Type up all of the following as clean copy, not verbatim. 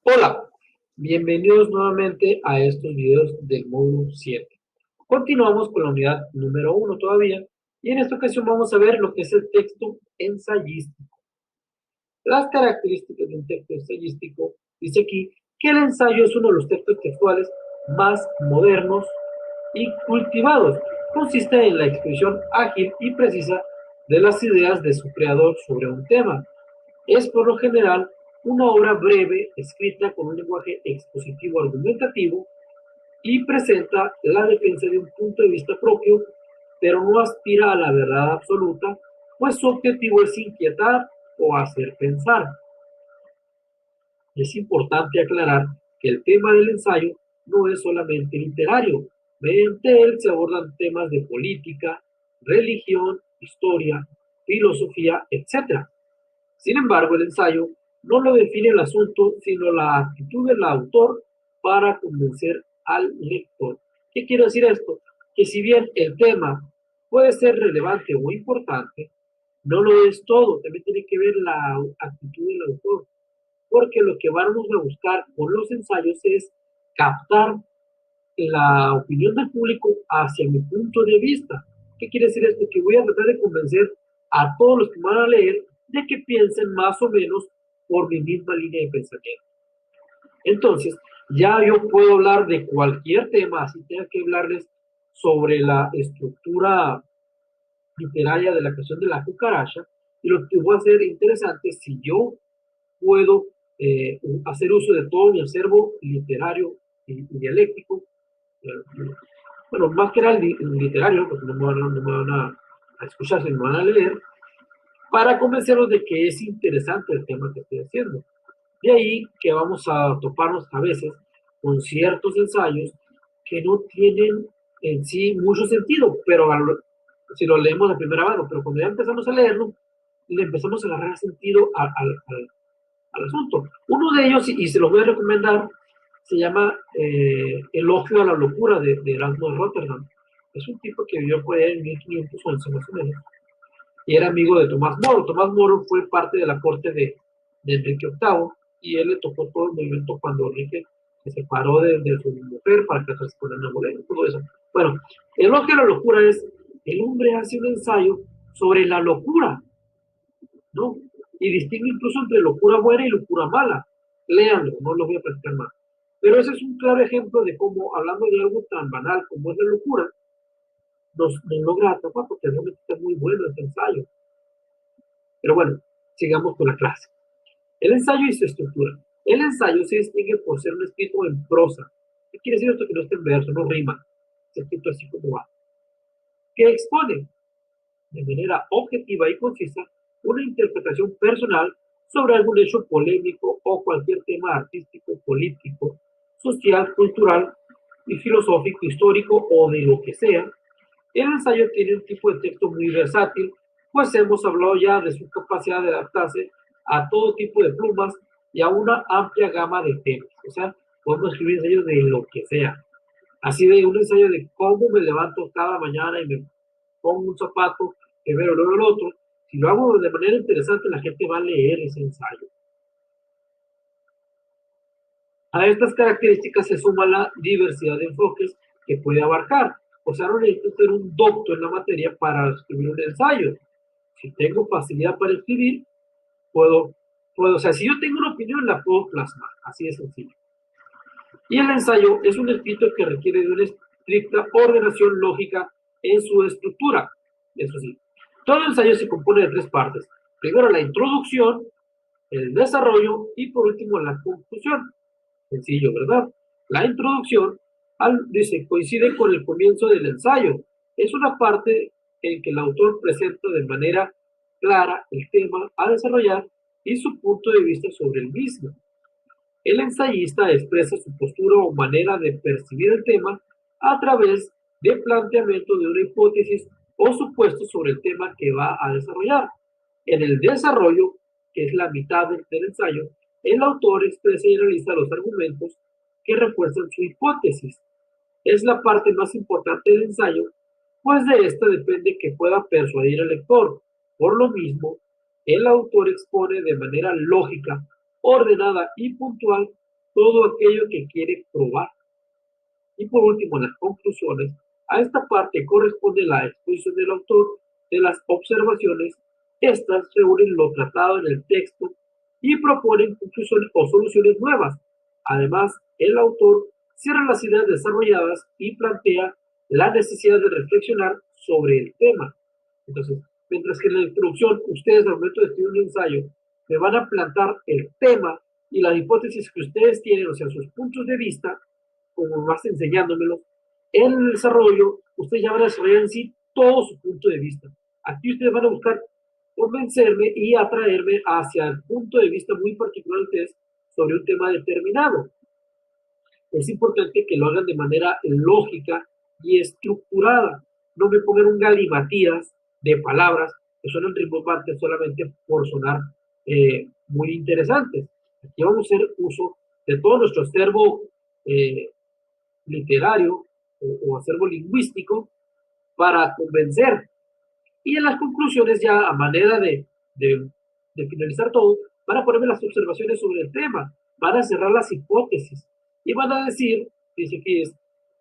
Hola, bienvenidos nuevamente a estos videos del módulo 7. Continuamos con la unidad número 1 todavía y en esta ocasión vamos a ver lo que es el texto ensayístico. Las características de un texto ensayístico, dice aquí que el ensayo es uno de los textos textuales más modernos y cultivados. Consiste en la exposición ágil y precisa de las ideas de su creador sobre un tema. Es por lo general una obra breve, escrita con un lenguaje expositivo argumentativo y presenta la defensa de un punto de vista propio, pero no aspira a la verdad absoluta, pues su objetivo es inquietar o hacer pensar. Es importante aclarar que el tema del ensayo no es solamente literario. Mediante él se abordan temas de política, religión, historia, filosofía, etc. Sin embargo, el ensayo no lo define el asunto, sino la actitud del autor para convencer al lector. ¿Qué quiere decir esto? Que si bien el tema puede ser relevante o importante, no lo es todo, también tiene que ver la actitud del autor, porque lo que vamos a buscar con los ensayos es captar la opinión del público hacia mi punto de vista. ¿Qué quiere decir esto? Que voy a tratar de convencer a todos los que van a leer de que piensen más o menos por mi misma línea de pensamiento. Entonces, ya yo puedo hablar de cualquier tema, así tenga que hablarles sobre la estructura literaria de la creación de la cucaracha, y lo que voy a hacer interesante es si yo puedo hacer uso de todo mi acervo literario y dialéctico, bueno, más que era literario, porque no me van a escuchar, sino me van a leer, para convencerlos de que es interesante el tema que estoy haciendo. De ahí que vamos a toparnos a veces con ciertos ensayos que no tienen en sí mucho sentido, pero si lo leemos de primera mano, pero cuando ya empezamos a leerlo, le empezamos a agarrar sentido al asunto. Uno de ellos, y se los voy a recomendar, se llama Elogio a la locura de Erasmo de Rotterdam. Es un tipo que vivió por ahí en 1511 más o menos, y era amigo de Tomás Moro. Tomás Moro fue parte de la corte de Enrique VIII, y él le tocó todo el movimiento cuando Enrique se separó de su mujer para casarse con Ana Bolena, todo eso. Bueno, Elogio a la locura es, el hombre hace un ensayo sobre la locura, ¿no? Y distingue incluso entre locura buena y locura mala. Léanlo, no lo voy a platicar más. Pero ese es un claro ejemplo de cómo, hablando de algo tan banal como es la locura, nos logra atrapar porque realmente está muy bueno este ensayo. Pero bueno, sigamos con la clase. El ensayo y su estructura. El ensayo se distingue por ser un escrito en prosa. ¿Qué quiere decir esto? Que no está en verso, no rima. Es escrito así como va. Que expone de manera objetiva y concisa una interpretación personal sobre algún hecho polémico o cualquier tema artístico, político, social, cultural y filosófico, histórico o de lo que sea. El ensayo tiene un tipo de texto muy versátil, pues hemos hablado ya de su capacidad de adaptarse a todo tipo de plumas y a una amplia gama de temas. O sea, podemos escribir ensayos de lo que sea. Así de un ensayo de cómo me levanto cada mañana y me pongo un zapato, que veo luego el otro. Si lo hago de manera interesante, la gente va a leer ese ensayo. A estas características se suma la diversidad de enfoques que puede abarcar. O sea, no necesito ser un doctor en la materia para escribir un ensayo. Si tengo facilidad para escribir, o sea, si yo tengo una opinión, la puedo plasmar. Así de sencillo. Y el ensayo es un escrito que requiere de una estricta ordenación lógica en su estructura. Eso sí, todo ensayo se compone de tres partes. Primero la introducción, el desarrollo y por último la conclusión. Sencillo, ¿verdad? La introducción, dice, coincide con el comienzo del ensayo. Es una parte en que el autor presenta de manera clara el tema a desarrollar y su punto de vista sobre el mismo. El ensayista expresa su postura o manera de percibir el tema a través del planteamiento de una hipótesis o supuesto sobre el tema que va a desarrollar. En el desarrollo, que es la mitad del ensayo, el autor expresa y analiza los argumentos que refuerzan su hipótesis. Es la parte más importante del ensayo, pues de esta depende que pueda persuadir al lector. Por lo mismo, el autor expone de manera lógica, ordenada y puntual todo aquello que quiere probar. Y por último, en las conclusiones, a esta parte corresponde la exposición del autor de las observaciones. Estas reúnen lo tratado en el texto y proponen conclusiones o soluciones nuevas. Además, el autor cierra las ideas desarrolladas y plantea la necesidad de reflexionar sobre el tema. Entonces, mientras que en la introducción ustedes al momento de escribir un ensayo me van a plantar el tema y las hipótesis que ustedes tienen, o sea, sus puntos de vista, como vas enseñándomelo, en el desarrollo, ustedes ya van a desarrollar en sí todo su punto de vista. Aquí ustedes van a buscar convencerme y atraerme hacia el punto de vista muy particular de ustedes sobre un tema determinado. Es importante que lo hagan de manera lógica y estructurada. No me pongan un galimatías de palabras que suenan rimbombantes solamente por sonar muy interesantes. Aquí vamos a hacer uso de todo nuestro acervo eh, literario o acervo lingüístico para convencer. Y en las conclusiones, ya a manera de finalizar todo, van a ponerme las observaciones sobre el tema, van a cerrar las hipótesis y van a decir, dice que es,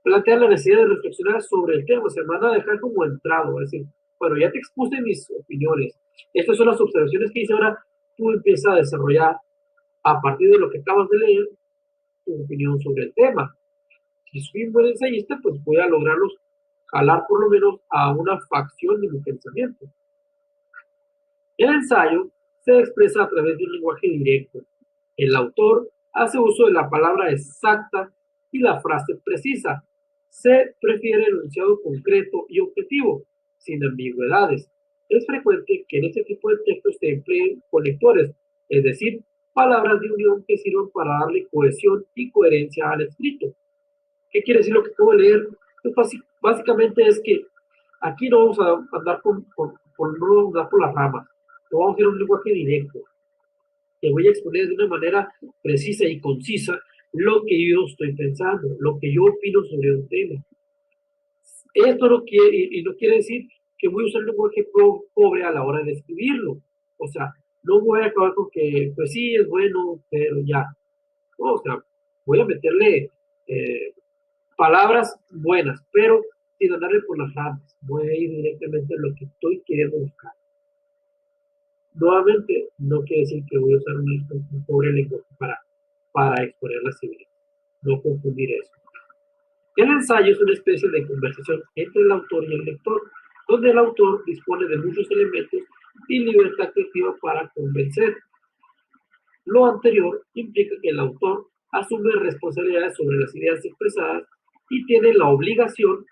plantear la necesidad de reflexionar sobre el tema, o sea, van a dejar como entrado, es decir, bueno, ya te expuse mis opiniones, estas son las observaciones que hice, ahora tú empiezas a desarrollar a partir de lo que acabas de leer tu opinión sobre el tema. Si soy un buen ensayista, pues voy a lograrlos jalar por lo menos a una facción de mi pensamiento. El ensayo se expresa a través de un lenguaje directo. El autor hace uso de la palabra exacta y la frase precisa. Se prefiere el enunciado concreto y objetivo, sin ambigüedades. Es frecuente que en este tipo de textos se empleen conectores, es decir, palabras de unión que sirvan para darle cohesión y coherencia al escrito. ¿Qué quiere decir lo que acabo de leer? Pues básicamente es que aquí no vamos a andar no vamos a andar por las ramas, no vamos a hacer un lenguaje directo. Te voy a exponer de una manera precisa y concisa lo que yo estoy pensando, lo que yo opino sobre un tema. Esto no quiere, y no quiere decir que voy a usar un lenguaje pobre a la hora de escribirlo. O sea, no voy a acabar con que, pues sí, es bueno, pero ya. No, o sea, voy a meterle palabras buenas, pero sin andarle por las ramas. Voy a ir directamente a lo que estoy queriendo buscar. Nuevamente, no quiere decir que voy a usar un pobre lenguaje para exponer las ideas. No confundir eso. El ensayo es una especie de conversación entre el autor y el lector, donde el autor dispone de muchos elementos y libertad creativa para convencer. Lo anterior implica que el autor asume responsabilidades sobre las ideas expresadas y tiene la obligación,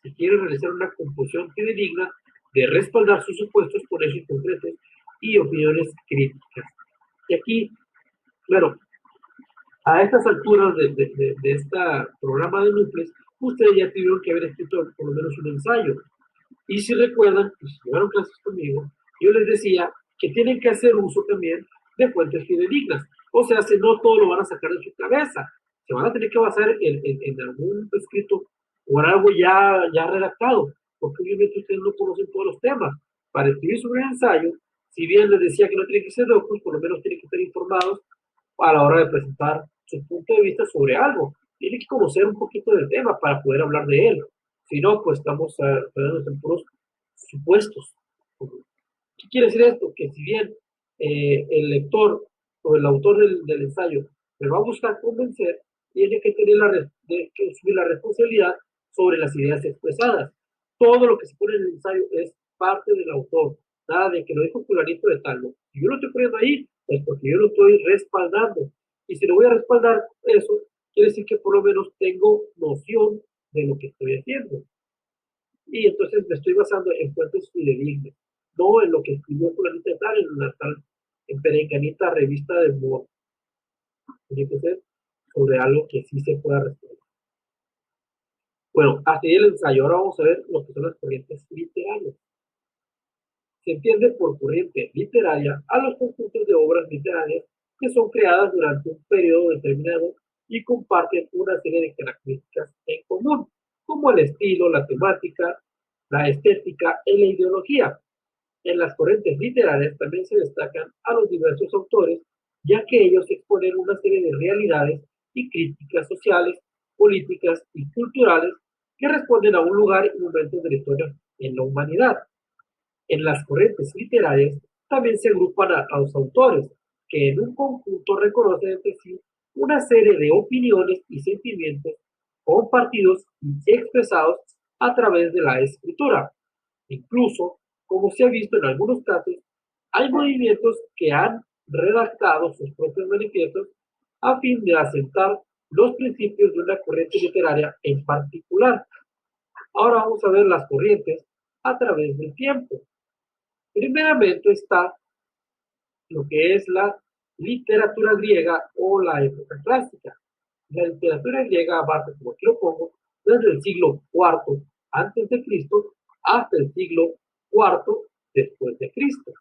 si quiere realizar una composición fidedigna, de respaldar sus supuestos con hechos concretos y opiniones críticas. Y aquí, claro, a estas alturas de este programa de Nuples, ustedes ya tuvieron que haber escrito por lo menos un ensayo. Y si recuerdan, pues, si llevaron clases conmigo, yo les decía que tienen que hacer uso también de fuentes fidedignas. O sea, si no todo lo van a sacar de su cabeza, se van a tener que basar en algún escrito o en algo ya redactado, porque obviamente ustedes no conocen todos los temas. Para escribir sobre un ensayo, si bien les decía que no tienen que ser locos, por lo menos tienen que estar informados a la hora de presentar su punto de vista sobre algo. Tienen que conocer un poquito del tema para poder hablar de él. Si no, pues estamos quedándonos en puros supuestos. ¿Qué quiere decir esto? Que si bien el lector o el autor del ensayo me va a buscar convencer, tiene que tener que asumir la responsabilidad sobre las ideas expresadas. Todo lo que se pone en el ensayo es parte del autor. Nada de que lo dijo fulanito de tal. No. Si yo lo estoy poniendo ahí, es porque yo lo estoy respaldando. Y si lo voy a respaldar, eso quiere decir que por lo menos tengo noción de lo que estoy haciendo. Y entonces me estoy basando en fuentes fidedignas, no en lo que escribió fulanito de tal, en una tal en perenganita revista de humor. Tiene que ser sobre algo que sí se pueda responder. Bueno, hasta ahí el ensayo. Ahora vamos a ver lo que son las corrientes literarias. Se entiende por corriente literaria a los conjuntos de obras literarias que son creadas durante un periodo determinado y comparten una serie de características en común, como el estilo, la temática, la estética y la ideología. En las corrientes literarias también se destacan a los diversos autores, ya que ellos exponen una serie de realidades y críticas sociales, políticas y culturales que responden a un lugar y momentos de la historia en la humanidad. En las corrientes literarias también se agrupan a los autores, que en un conjunto reconocen entre sí una serie de opiniones y sentimientos compartidos y expresados a través de la escritura. Incluso, como se ha visto en algunos casos, hay movimientos que han redactado sus propios manifiestos a fin de asentar los principios de una corriente literaria en particular. Ahora vamos a ver las corrientes a través del tiempo. Primeramente está lo que es la literatura griega o la época clásica. La literatura griega abarca, como aquí lo pongo, desde el siglo IV antes de Cristo hasta el siglo IV después de Cristo.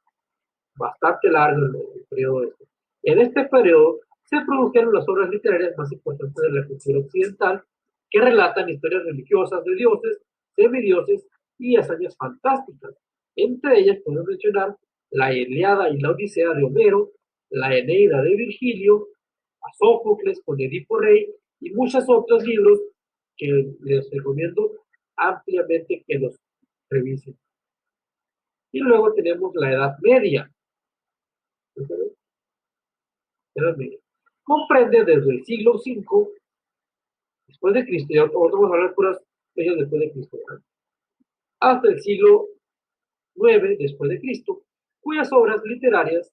Bastante largo el periodo este. En este periodo se produjeron las obras literarias más importantes de la cultura occidental, que relatan historias religiosas de dioses, semidioses y hazañas fantásticas. Entre ellas podemos mencionar la Ilíada y la Odisea de Homero, la Eneida de Virgilio, a Sófocles con Edipo Rey y muchos otros libros que les recomiendo ampliamente que los revisen. Y luego tenemos la Edad Media. Edad Media. Comprende desde el siglo V después de Cristo, y ahora vamos a hablar puras fechas después de Cristo, ¿verdad? Hasta el siglo IX después de Cristo, cuyas obras literarias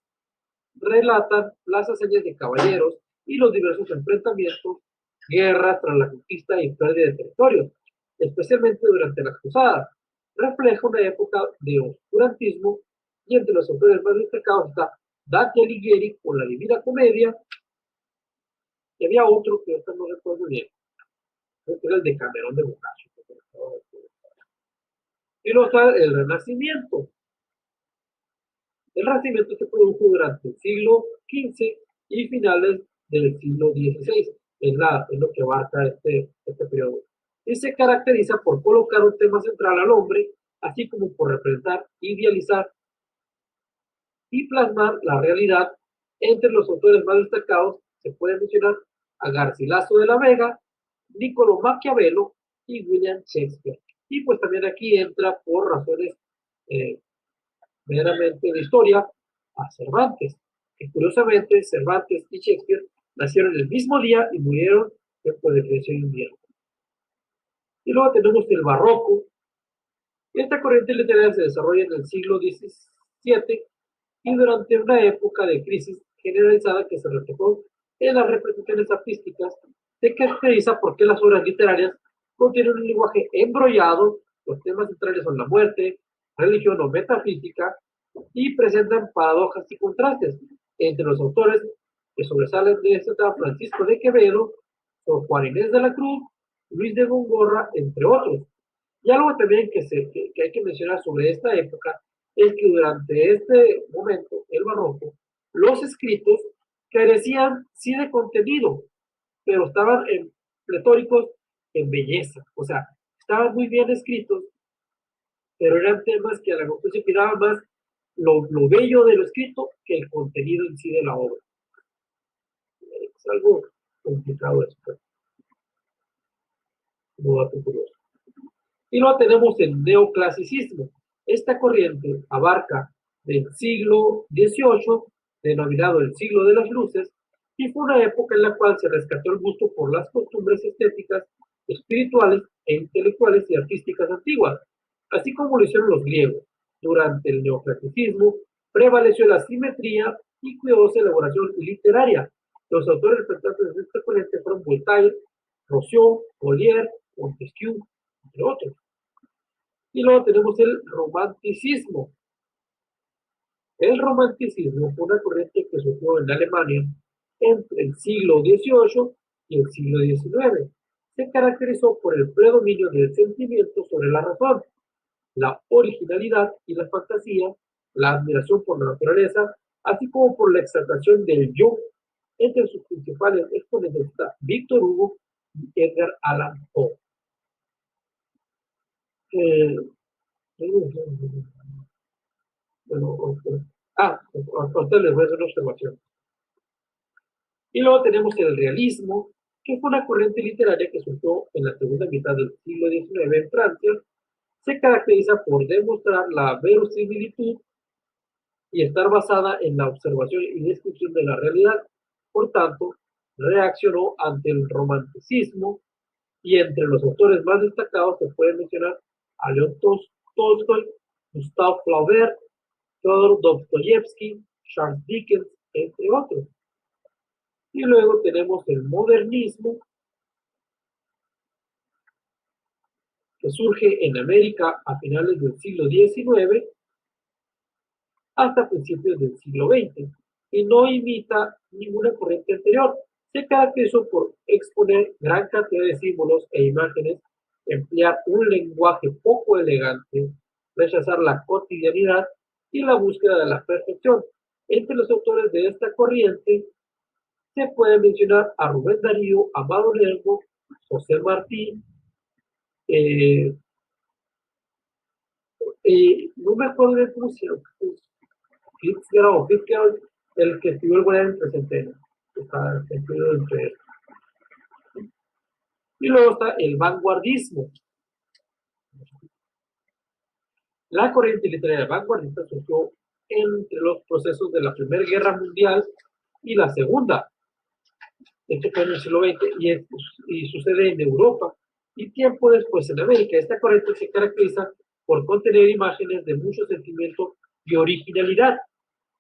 relatan las hazañas de caballeros y los diversos enfrentamientos, guerras tras la conquista y pérdida de territorios, especialmente durante las cruzadas. Refleja una época de oscurantismo y entre los autores más destacados está Dante Alighieri con la Divina Comedia, y había otro que ahorita no recuerdo bien, creo que era el de Camerón de Boccaccio. Y luego está el Renacimiento. El Renacimiento se produjo durante el siglo XV y finales del siglo XVI. Es lo que abarca este periodo. Y se caracteriza por colocar un tema central al hombre, así como por representar, idealizar y plasmar la realidad. Entre los autores más destacados se puede mencionar a Garcilaso de la Vega, Niccolo Maquiavelo y William Shakespeare. Y pues también aquí entra por razones eh, meramente de historia a Cervantes, que curiosamente Cervantes y Shakespeare nacieron el mismo día y murieron después de que nació el invierno. Y luego tenemos el barroco. Esta corriente literaria se desarrolla en el siglo XVII y durante una época de crisis generalizada que se reflejó en las representaciones artísticas, se caracteriza porque las obras literarias contienen un lenguaje embrollado, los temas centrales son la muerte, religión o metafísica, y presentan paradojas y contrastes. Entre los autores que sobresalen de este están Francisco de Quevedo, Juan Inés de la Cruz, Luis de Gongorra, entre otros. Y algo también que hay que mencionar sobre esta época es que durante este momento, el barroco, los escritos carecían sí de contenido, pero estaban pletóricos en belleza. O sea, estaban muy bien escritos, pero eran temas que a la mejor se cuidaba más lo bello de lo escrito que el contenido en sí de la obra. Es algo complicado esto, como dato curioso. Y luego tenemos el neoclasicismo. Esta corriente abarca del siglo XVIII, denominado el siglo de las luces, y fue una época en la cual se rescató el gusto por las costumbres estéticas, espirituales e intelectuales y artísticas antiguas, así como lo hicieron los griegos. Durante el neoclasicismo prevaleció la simetría y cuidadosa elaboración literaria. Los autores representantes de esta corriente fueron Voltaire, Rousseau, Molière, Montesquieu, entre otros. Y luego tenemos el romanticismo. El romanticismo fue una corriente que surgió en Alemania entre el siglo XVIII y el siglo XIX. Se caracterizó por el predominio del sentimiento sobre la razón, la originalidad y la fantasía, la admiración por la naturaleza, así como por la exaltación del yo. Entre sus principales exponentes está Víctor Hugo y Edgar Allan Poe. Eh, bueno, a usted les voy a hacer una observación. Y luego tenemos el realismo. que fue una corriente literaria que surgió en la segunda mitad del siglo XIX en Francia. Se caracteriza por demostrar la verosimilitud y estar basada en la observación y descripción de la realidad. Por tanto, reaccionó ante el romanticismo y entre los autores más destacados se puede mencionar a León Tolstoy, Gustave Flaubert, Fyodor Dostoyevsky, Charles Dickens, entre otros. Y luego tenemos el modernismo, que surge en América a finales del siglo XIX hasta principios del siglo XX y no imita ninguna corriente anterior. Se caracterizó por exponer gran cantidad de símbolos e imágenes, emplear un lenguaje poco elegante, rechazar la cotidianidad y la búsqueda de la perfección. Entre los autores de esta corriente se puede mencionar a Rubén Darío, Amado Nervo, José Martí, eh, no me acuerdo de cómo se llama, Fitzgerald, el que escribió el Guardián entre Centeno, está incluido entre él. Y luego está el vanguardismo. La corriente literaria vanguardista surgió entre los procesos de la Primera Guerra Mundial y la Segunda. Esto fue en el siglo XX y sucede en Europa. Y tiempo después en América. Esta corriente se caracteriza por contener imágenes de mucho sentimiento y originalidad.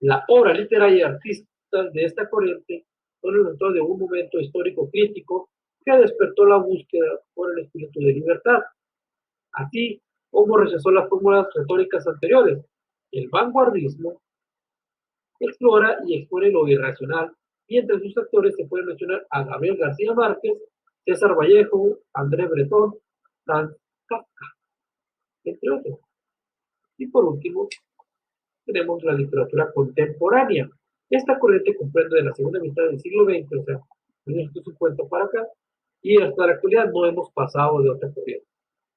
La obra literaria y artística de esta corriente son el resultado de un momento histórico crítico que despertó la búsqueda por el espíritu de libertad. Así como rechazó las fórmulas retóricas anteriores, el vanguardismo explora y expone lo irracional, y entre sus actores se puede mencionar a Gabriel García Márquez, César Vallejo, André Breton, Franz Kafka, entre otros. Y por último, tenemos la literatura contemporánea. Esta corriente comprende de la segunda mitad del siglo XX, o sea, 1950 para acá, y hasta la actualidad no hemos pasado de otra corriente.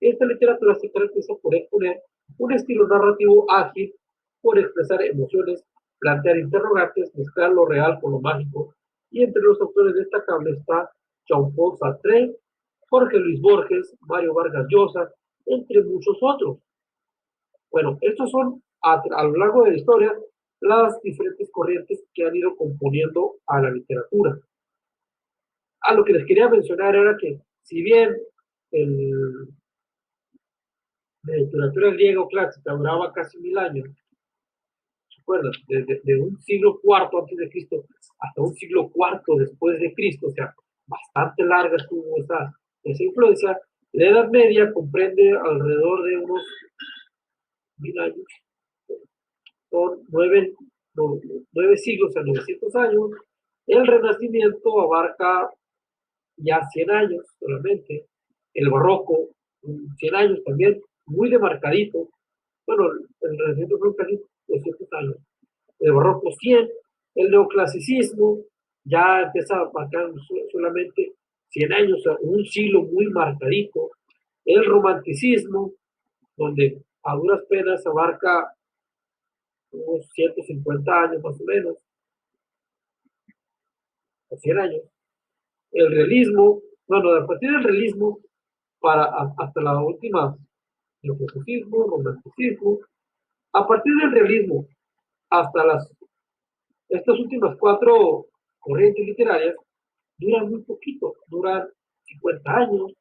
Esta literatura se caracteriza por exponer un estilo narrativo ágil, por expresar emociones, plantear interrogantes, mezclar lo real con lo mágico, y entre los autores destacables está Jean-Paul Sartre, Jorge Luis Borges, Mario Vargas Llosa, entre muchos otros. Bueno, estos son a lo largo de la historia las diferentes corrientes que han ido componiendo a la literatura. A lo que les quería mencionar era que si bien el, la literatura griega clásica duraba casi 1000 años, ¿se acuerdan? De un siglo cuarto antes de Cristo hasta un siglo cuarto después de Cristo, o sea, bastante larga estuvo esa influencia. La Edad Media comprende alrededor de unos 1000 años, son 9 siglos a 900 años. El Renacimiento abarca ya 100 años solamente. El Barroco, 100 años también, muy demarcadito. Bueno, el Renacimiento fue casi 200 años. El Barroco 100. El Neoclasicismo ya empieza a marcar solamente 100 años, o sea, un siglo muy marcadito. El Romanticismo, donde a duras penas abarca unos 150 años más o menos, o 100 años. El realismo, bueno, a partir del realismo hasta la última, el clasicismo, romanticismo, a partir del realismo hasta estas últimas cuatro corrientes literarias, duran muy poquito, duran 50 años,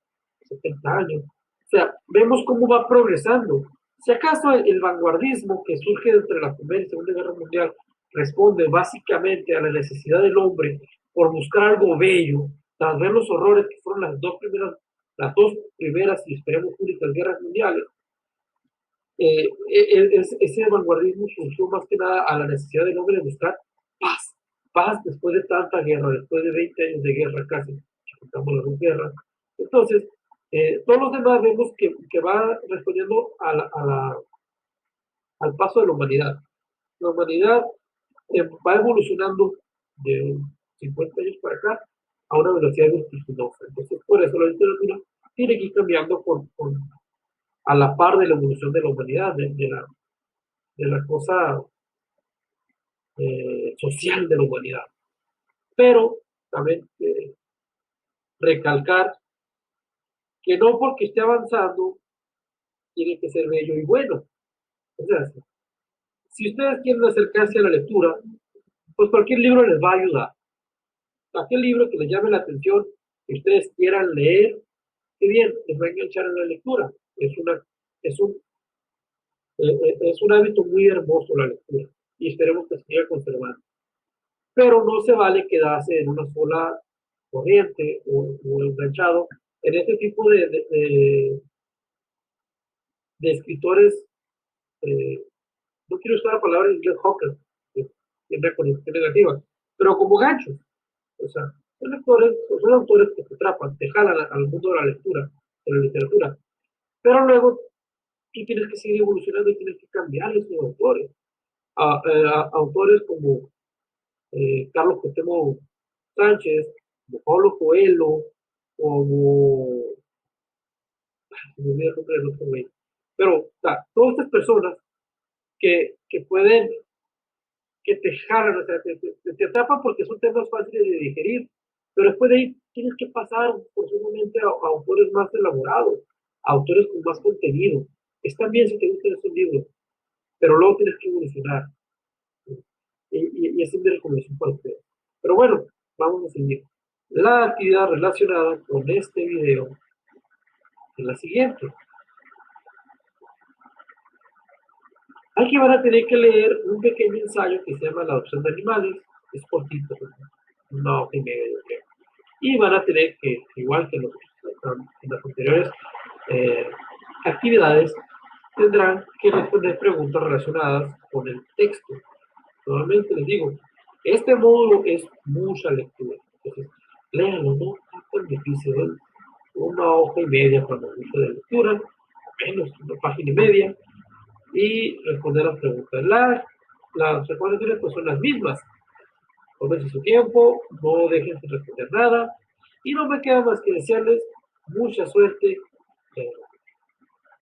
70 años. O sea, vemos cómo va progresando. Si acaso el vanguardismo que surge entre la Primera y Segunda Guerra Mundial responde básicamente a la necesidad del hombre por buscar algo bello, tras ver los horrores que fueron las dos primeras y esperemos únicas guerras mundiales, ese vanguardismo surgió más que nada a la necesidad del hombre de buscar paz, paz después de tanta guerra, después de 20 años de guerra casi, si contamos las dos guerras. Entonces, todos los demás vemos que va respondiendo al paso de la humanidad. La humanidad va evolucionando de 50 años para acá a una velocidad vertiginosa. Entonces, por eso la literatura tiene que ir cambiando a la par de la evolución de la humanidad, de la cosa social de la humanidad. Pero también recalcar que no porque esté avanzando tiene que ser bello y bueno. O sea, si ustedes quieren acercarse a la lectura, pues cualquier libro les va a ayudar. Aquel libro que les llame la atención, que ustedes quieran leer, qué bien, les va a enganchar en la lectura. Es un, es un hábito muy hermoso la lectura y esperemos que se siga conservando. Pero no se vale quedarse en una sola corriente o enganchado en este tipo de escritores, eh, no quiero usar la palabra en inglés hawker, que es una connotación negativa, pero como ganchos. O sea, son autores que te atrapan, te jalan al mundo de la lectura, de la literatura. Pero luego tú tienes que seguir evolucionando y tienes que cambiar esos autores. Autores como Carlos Cuauhtémoc Sánchez, como Paulo Coelho, como me olvidé el nombre del otro güey. Pero, o sea, todas estas personas que pueden, que te jalan, o sea, te atrapan porque son temas fáciles de digerir, pero después de ahí tienes que pasar forzosamente a autores más elaborados, a autores con más contenido. Está bien si te gustan esos libros, pero luego tienes que evolucionar. Y esa es mi recomendación para ustedes. Pero bueno, vamos a seguir. La actividad relacionada con este video es la siguiente. Aquí van a tener que leer un pequeño ensayo que se llama La adopción de animales. Es cortito, una hoja y media, yo creo. Y van a tener que, igual que en las anteriores eh, actividades, tendrán que responder preguntas relacionadas con el texto. Nuevamente les digo, este módulo es mucha lectura. Entonces, léanlo, no es tan difícil. Una hoja y media cuando mucho de lectura, menos una página y media, y responder las preguntas. Las recomendaciones pues son las mismas. Tómense su tiempo, no dejen de responder nada, y no me queda más que desearles mucha suerte